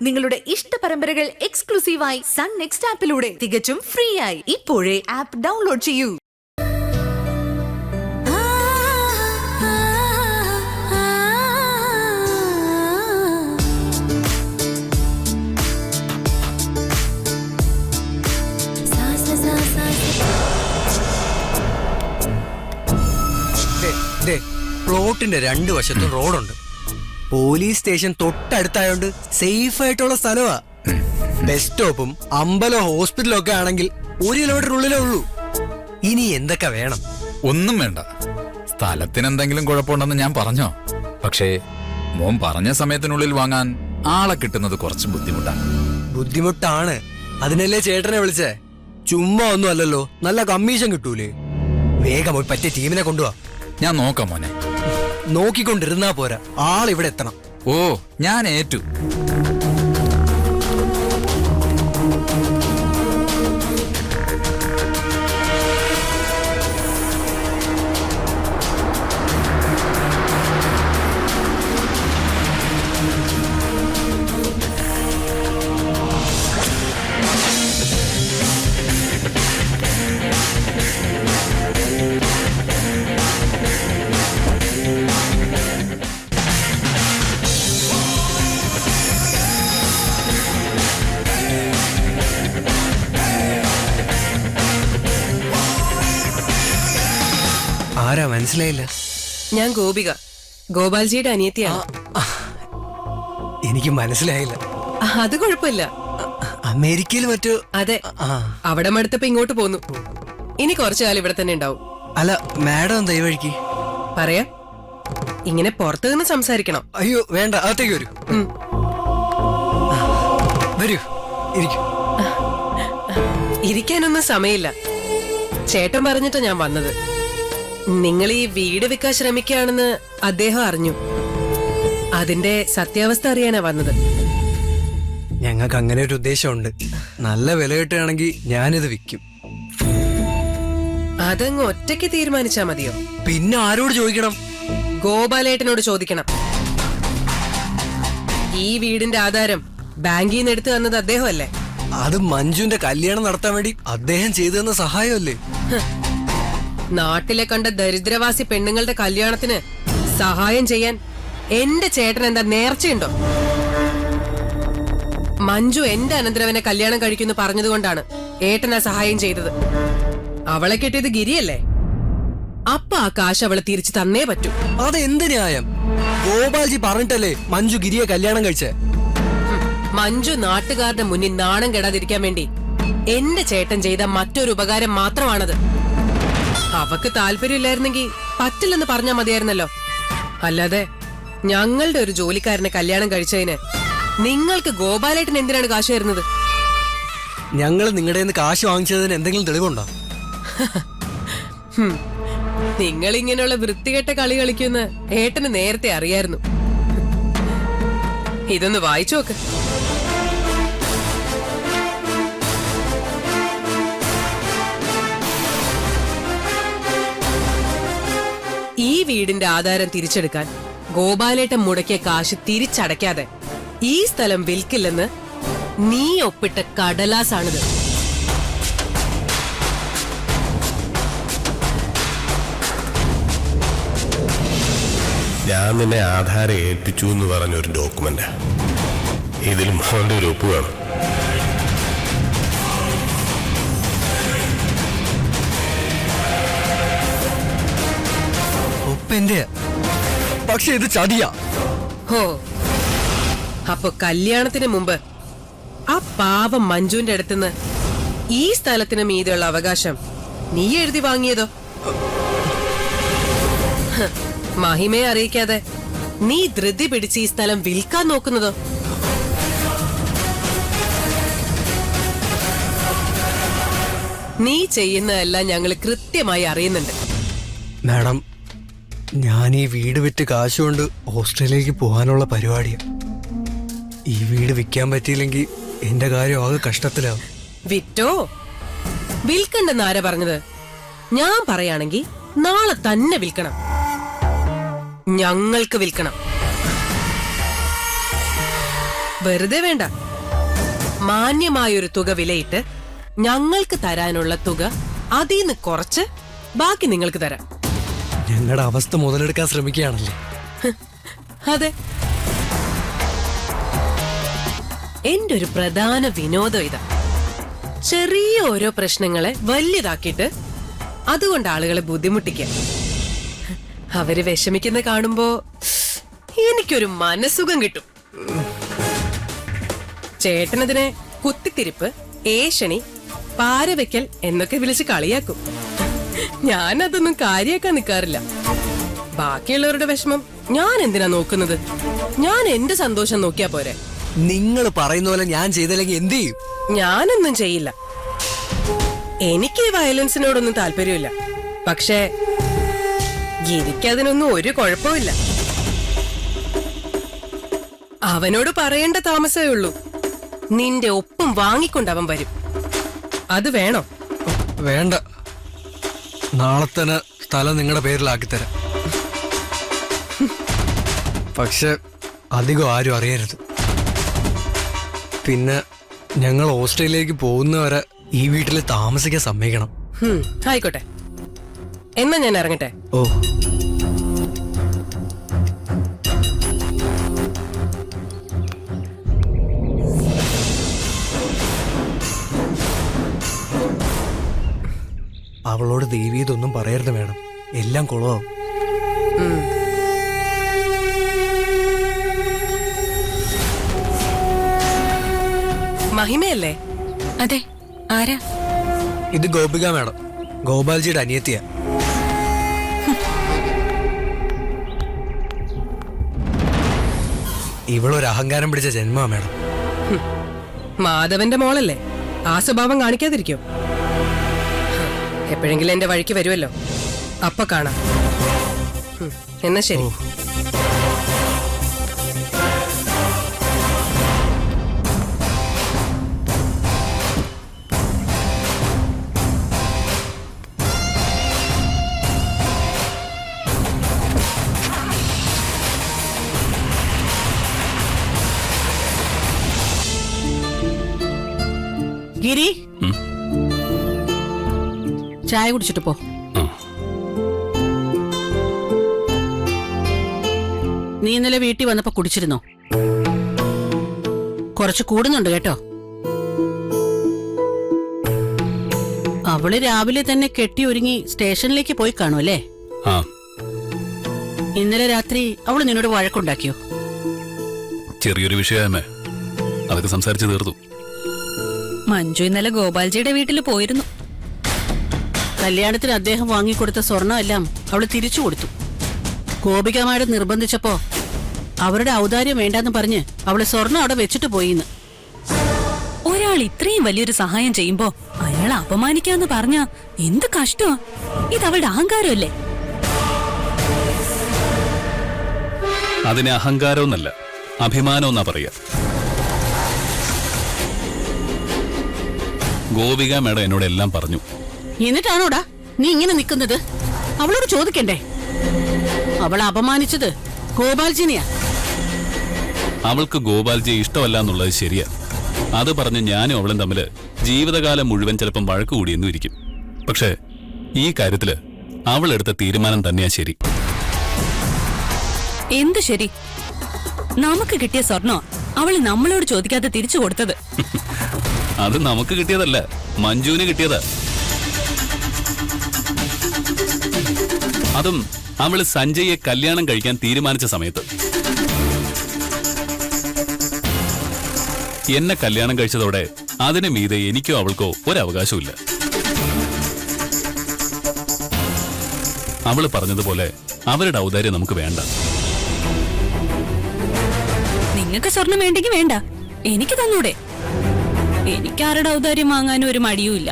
നിങ്ങളുടെ ഇഷ്ട പരമ്പരകൾ എക്സ്ക്ലൂസീവായി സൺ നെക്സ്റ്റ് ആപ്പിലൂടെ തികച്ചും ഫ്രീ ആയി ഇപ്പോഴേ ആപ്പ് ഡൗൺലോഡ് ചെയ്യൂ. പ്ലോട്ടിന്റെ രണ്ടു വശത്തും റോഡുണ്ട്. പോലീസ് സ്റ്റേഷൻ തൊട്ടടുത്തായോണ്ട് സേഫ് ആയിട്ടുള്ള സ്ഥലമാ. ബസ് സ്റ്റോപ്പും അമ്പലം ഹോസ്പിറ്റലും ഒക്കെ ആണെങ്കിൽ 1 കിലോമീറ്റർ ഉള്ളിലേ ഉള്ളൂ. ഇനി എന്തൊക്കെ വേണം? ഒന്നും വേണ്ട. സ്ഥലത്തിന് എന്തെങ്കിലും കുഴപ്പമുണ്ടെന്ന് ഞാൻ പറഞ്ഞോ? പക്ഷേ മോൻ പറഞ്ഞ സമയത്തിനുള്ളിൽ വാങ്ങാൻ ആളെ കിട്ടുന്നത് കുറച്ച് ബുദ്ധിമുട്ടാണ്. അതിനല്ലേ ചേട്ടനെ വിളിച്ചേ. ചുമ്മാ ഒന്നും അല്ലല്ലോ, നല്ല കമ്മീഷൻ കിട്ടൂലേ. വേഗം പോയി പറ്റിയ ടീമിനെ കൊണ്ടുപോവാ. ഞാൻ നോക്കാം മോനെ. നോക്കിക്കൊണ്ടിരുന്നാ പോരാ, ആളിവിടെ എത്തണം. ഓ, ഞാൻ ഏറ്റു. ആരാ മനസ്സിലായില്ല? ഞാൻ ഗോപിക, ഗോപാൽജിയുടെ അനിയത്തിയാണ്. എനിക്ക് മനസ്സിലായില്ല. അത് കുഴപ്പമില്ല. അമേരിക്കയിൽ മറ്റു? അതെ, അവിടെ മടുത്തപ്പോ ഇങ്ങോട്ട് പോന്നു. ഇനി കുറച്ചു കാലം ഇവിടെ തന്നെ ഉണ്ടാവും. അല്ല, മാഡം എന്താ ഈ വഴിക്ക്? പറയാ, ഇങ്ങനെ പുറത്തു നിന്ന് സംസാരിക്കണം. അയ്യോ വേണ്ട, അകത്തേക്ക് വരൂ. വരൂ, ഇരിക്കൂ. ഇരിക്കാനൊന്നും സമയമില്ല. ചേട്ടൻ പറഞ്ഞിട്ടാ ഞാൻ വന്നത്. നിങ്ങൾ ഈ വീട് വിൽക്കാൻ ശ്രമിക്കുകയാണെന്ന് അദ്ദേഹം അറിഞ്ഞു. അതിന്റെ സത്യാവസ്ഥ അറിയാനാ വന്നത്. ഞങ്ങൾക്ക് അങ്ങനെ ഒരു ഉദ്ദേശമുണ്ട്. നല്ല വില കിട്ടുകയാണെങ്കിൽ ഞാനിത് വിൽക്കും. അതങ്ങ് ഒറ്റയ്ക്ക് തീരുമാനിച്ചാ മതിയോ? പിന്നെ ആരോട് ചോദിക്കണം? ഗോപാലേട്ടനോട് ചോദിക്കണം. ഈ വീടിന്റെ ആധാരം ബാങ്കിൽ നിന്ന് എടുത്തു തന്നത് അദ്ദേഹമല്ലേ? അത് മഞ്ജുവിന്റെ കല്യാണം നടത്താൻ വേണ്ടി അദ്ദേഹം ചെയ്തു തന്ന സഹായമല്ലേ? നാട്ടിലെ കണ്ട ദരിദ്രവാസി പെണ്ണുങ്ങളുടെ കല്യാണത്തിന് സഹായം ചെയ്യാൻ എന്റെ ചേട്ടൻ എന്താ നേർച്ചയുണ്ടോ? മഞ്ജു എന്റെ അനന്തരവനെ കല്യാണം കഴിക്കുന്നു പറഞ്ഞതുകൊണ്ടാണ് ഏട്ടനാ സഹായം ചെയ്തത്. അവളെ കെട്ടിയത് ഗിരിയല്ലേ? അപ്പൊ ആ കാശ് അവളെ തിരിച്ചു തന്നേ പറ്റൂ. അതെന്ത് ന്യായം? ഗോപാൽജി പറഞ്ഞിട്ടല്ലേ മഞ്ജു ഗിരിയെ കല്യാണം കഴിച്ചേ? മഞ്ജു നാട്ടുകാരുടെ മുന്നിൽ നാണം കെടാതിരിക്കാൻ വേണ്ടി എന്റെ ചേട്ടൻ ചെയ്ത മറ്റൊരു ഉപകാരം മാത്രമാണത്. അവക്ക് താല്പര്യമില്ലായിരുന്നെങ്കിൽ പറ്റില്ലെന്ന് പറഞ്ഞാൽ മതിയായിരുന്നല്ലോ. അല്ലാതെ ഞങ്ങളുടെ ഒരു ജോലിക്കാരനെ കല്യാണം കഴിച്ചതിന് നിങ്ങൾക്ക് ഗോപാലേട്ടൻ എന്തിനാണ് കാശ് തരുന്നത്? ഞങ്ങൾ നിങ്ങളുടെ കാശ് വാങ്ങിച്ചതിന് എന്തെങ്കിലും തെളിവുണ്ടോ? നിങ്ങൾ ഇങ്ങനെയുള്ള വൃത്തികെട്ട കളി കളിക്കുമെന്ന് ഏട്ടന് നേരത്തെ അറിയായിരുന്നു. ഇതൊന്ന് വായിച്ചു നോക്ക്. ഈ വീടിന്റെ ആധാരം തിരിച്ചെടുക്കാൻ ഗോപാലേട്ടൻ മുടക്കിയ കാശ് തിരിച്ചടയ്ക്കാതെ ഈ സ്ഥലം വിൽക്കില്ലെന്ന് നീ ഒപ്പിട്ട കടലാസാണിത്. ഞാൻ നിന്നെ ആധാരം ഏൽപ്പിച്ചു എന്ന് പറഞ്ഞൊരു ഡോക്യുമെന്റ്. ഇതിൽ മോന്റെ ഒരു ഒപ്പ് വേണം. പക്ഷെ ഇത് ചതിയാ. ഹോ, അപ്പൊ കല്യാണത്തിന് മുമ്പ് ആ പാവം മഞ്ജുവിന്റെ അടുത്തുനിന്ന് ഈ സ്ഥലത്തിന് മീതെയുള്ള അവകാശം നീ എഴുതി വാങ്ങിയതോ? മഹിമയെ അറിയിക്കാതെ നീ ധൃതി പിടിച്ച് ഈ സ്ഥലം വിൽക്കാൻ നോക്കുന്നതോ? നീ ചെയ്യുന്നതെല്ലാം ഞങ്ങൾ കൃത്യമായി അറിയുന്നുണ്ട്. മാഡം, ഞാൻ ഈ വീട് വിറ്റ് കാശുകൊണ്ട് ഓസ്ട്രേലിയക്ക് പോകാനുള്ള പരിപാടിയാ. ഈ വീട് വിൽക്കാൻ പറ്റിയില്ലെങ്കിൽ എന്റെ കാര്യം ആകെ കഷ്ടത്തിലാവും. വിറ്റോ? വിൽക്കണ്ടെന്ന് ആരാ പറഞ്ഞത്? ഞാൻ പറയാണെങ്കിൽ നാളെ തന്നെ വിൽക്കണം. ഞങ്ങൾക്ക് വിൽക്കണം. വെറുതെ വേണ്ട. മാന്യമായൊരു തുക വിലയിട്ട് ഞങ്ങൾക്ക് തരാനുള്ള തുക അതിന്ന് കുറച്ച് ബാക്കി നിങ്ങൾക്ക് തരാം. ഞങ്ങളുടെ അവസ്ഥ മുതലെടുക്കാൻ ശ്രമിക്കുകയാണല്ലേ? അതെ, എന്റെ ഒരു പ്രധാന വിനോദം ഇതാ. ചെറിയ ഓരോ പ്രശ്നങ്ങളെ വലിയതാക്കിയിട്ട് അതുകൊണ്ട് ആളുകളെ ബുദ്ധിമുട്ടിക്കുക. അവര് വിഷമിക്കുന്ന കാണുമ്പോ എനിക്കൊരു മനസുഖം കിട്ടും. ചേട്ടനതിനെ കുത്തിത്തിരിപ്പ്, ഏഷണി, പാരവയ്ക്കൽ എന്നൊക്കെ വിളിച്ച് കളിയാക്കും. ഞാനതൊന്നും കാര്യാക്കാൻ നിൽക്കാറില്ല. ബാക്കിയുള്ളവരുടെ വിഷമം ഞാൻ എന്തിനാ നോക്കുന്നത്? ഞാൻ എന്റെ സന്തോഷം നോക്കിയാ പോരെ. നിങ്ങൾ പറയുന്ന പോലെ ഞാൻ ചെയ്തില്ലെങ്കിൽ എന്ത് ചെയ്യും? ഞാനൊന്നും ചെയ്യില്ല. എനിക്ക് ഈ വയലൻസിനോടൊന്നും താല്പര്യമില്ല. പക്ഷേ എനിക്കതിനൊന്നും ഒരു കുഴപ്പമില്ല. അവനോട് പറയേണ്ട താമസമേ ഉള്ളൂ. നിന്റെ ഒപ്പം വാങ്ങിക്കൊണ്ട് അവൻ വരും. അത് വേണോ? വേണ്ട, നാളെ തന്നെ സ്ഥലം നിങ്ങളുടെ പേരിലാക്കി തരാം. പക്ഷെ അധികം ആരും അറിയരുത്. പിന്നെ ഞങ്ങൾ ഓസ്ട്രേലിയയിലേക്ക് പോകുന്നവരെ ഈ വീട്ടിൽ താമസിക്കാൻ സമ്മതിക്കണം. ആയിക്കോട്ടെ, എന്നാ ഞാൻ ഇറങ്ങട്ടെ. ഓ, അവളോട് ദേവി ഇതൊന്നും പറയരുത് വേണം, എല്ലാം കുളമാവും. മഹിമയല്ലേ? അതെ, ആരാ? ഇത് ഗോപിക മാഡം, ഗോപാൽജിയുടെ അനിയത്തിയ. ഇവളൊരു അഹങ്കാരം പിടിച്ച ജന്മ മാഡം. മാധവന്റെ മോളല്ലേ, ആ സ്വഭാവം കാണിക്കാതിരിക്കോ? എപ്പോഴെങ്കിലും എന്റെ വഴിക്ക് വരുമല്ലോ, അപ്പൊ കാണാം. എന്നാ ശരി. ഗിരി, ചായ കുടിച്ചിട്ട് പോ. നീ ഇന്നലെ വീട്ടിൽ വന്നപ്പോ കുടിച്ചിരുന്നോ? കുറച്ച് കൂടുന്നുണ്ട് കേട്ടോ. അവള് രാവിലെ തന്നെ കെട്ടി ഒരുങ്ങി സ്റ്റേഷനിലേക്ക് പോയി കാണും അല്ലേ? ഇന്നലെ രാത്രി അവള് നിന്നോട് വഴക്കുണ്ടാക്കിയോ? ചെറിയൊരു വിഷയമേ, അതൊക്കെ സംസാരിച്ചു തീർത്തു. മഞ്ജു ഇന്നലെ ഗോപാൽജിയുടെ വീട്ടിൽ പോയിരുന്നു. കല്യാണത്തിന് അദ്ദേഹം വാങ്ങിക്കൊടുത്ത സ്വർണം എല്ലാം അവള് തിരിച്ചു കൊടുത്തു. ഗോപികമാരെ നിർബന്ധിച്ചപ്പോ അവരുടെ ഔദാര്യം വേണ്ടെന്ന് പറഞ്ഞ് അവള് സ്വർണം അവിടെ വെച്ചിട്ട് പോയിന്ന്. ഒരാൾ ഇത്രയും വലിയൊരു സഹായം ചെയ്യുമ്പോ അയാളെ അപമാനിക്കാന്ന് പറഞ്ഞ എന്ത് കഷ്ടമാ! ഇത് അവളുടെ അഹങ്കാരമല്ലേ? അതിന് അഹങ്കാരമെന്നല്ല, അഭിമാനമെന്നാ പറയാ. ഗോപിക മേഡം എന്നോട് എല്ലാം പറഞ്ഞു. എന്നിട്ടാണോടാ നീ ഇങ്ങനെ നിൽക്കുന്നത്? അവളോട് ചോദിക്കണ്ടേ? അവളെ അപമാനിച്ചത് ഗോപാൽജിനെയാ. അവൾക്ക് ഗോപാൽജിയെ ഇഷ്ടമല്ല എന്നുള്ളത് ശരിയാ. അത് പറഞ്ഞ് ഞാനും അവളും തമ്മില് ജീവിതകാലം മുഴുവൻ ചിലപ്പം വഴക്ക് കൂടിയെന്നും ഇരിക്കും. പക്ഷെ ഈ കാര്യത്തില് അവൾ എടുത്ത തീരുമാനം തന്നെയാ ശരി. എന്ത് ശരി? നമുക്ക് കിട്ടിയ സ്വർണ്ണോ അവള് നമ്മളോട് ചോദിക്കാതെ തിരിച്ചു കൊടുത്തത്. അത് നമുക്ക് കിട്ടിയതല്ല, മഞ്ജുവിന് കിട്ടിയതാ. അതും അവള് സഞ്ജയെ കല്യാണം കഴിക്കാൻ തീരുമാനിച്ച സമയത്ത്. എന്നെ കല്യാണം കഴിച്ചതോടെ അതിന് മീതെ എനിക്കോ അവൾക്കോ ഒരവകാശമില്ല. അവള് പറഞ്ഞതുപോലെ അവരുടെ ഔദാര്യം നമുക്ക് വേണ്ട. നിങ്ങൾക്ക് സ്വർണം വേണ്ടെങ്കിൽ വേണ്ട, എനിക്ക് തന്നൂടെ. എനിക്കാരുടെ ഔദാര്യം വാങ്ങാനും ഒരു മടിയുമില്ല.